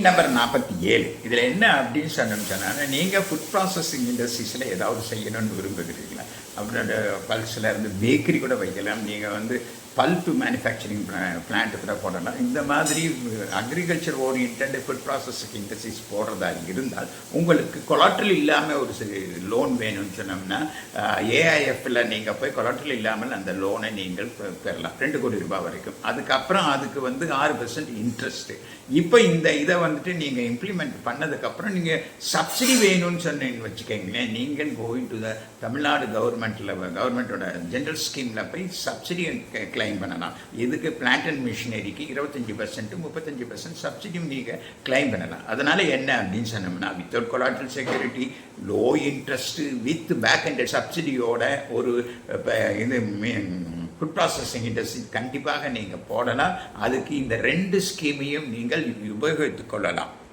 Number 47 இதில் என்ன அப்படின்னு சொன்னோம்னா, நீங்கள் ஃபுட் ப்ராசஸிங் இண்டஸ்ட்ரீஸில் ஏதாவது செய்யணும்னு விரும்புகிறீங்களா? அப்படின்ற பல்ஸில் இருந்து பேக்கரி கூட வைக்கலாம். நீங்கள் வந்து பல்ப்பு மேனுஃபேக்சரிங் பிளான்ட் கூட போடலாம். இந்த மாதிரி agriculture orient food processing industries போடுறதா இருந்தால் உங்களுக்கு கொலாட்ரல் இல்லாமல் ஒரு லோன் வேணும்னு சொன்னோம்னா, ஏஐஎஃப்பில் நீங்கள் போய் கொலாட்ரல் இல்லாமல் அந்த லோனை நீங்கள் பெறலாம் 2 கோடி ரூபாய் வரைக்கும். அதுக்கப்புறம் அதுக்கு வந்து 6% இன்ட்ரெஸ்ட்டு. இப்போ இந்த இதை வந்துட்டு நீங்கள் இம்ப்ளிமெண்ட் பண்ணதுக்கப்புறம் நீங்கள் சப்சிடி வேணும்னு சொன்னீங்கன்னு வச்சுக்கோங்களேன், நீங்கள் கோயிங் டு த தமிழ்நாடு கவர்மெண்ட்டோட ஜென்ரல் ஸ்கீமில் போய் சப்சிடி கிளைம் பண்ணலாம். இதுக்கு பிளான்ட் அண்ட் மிஷினரிக்கு 25% 35% சப்சிடியும் நீங்கள் கிளைம் பண்ணலாம். அதனால் என்ன அப்படின்னு சொன்னோம்னா, without collateral security, low interest with back and சப்சிடியோட ஒரு இது ஃபுட் ப்ராசஸிங் இண்டஸ்ட்ரி கண்டிப்பாக நீங்கள் போடலாம். அதுக்கு இந்த 2 ஸ்கீமையும் நீங்கள் உபயோகித்துக் கொள்ளலாம்.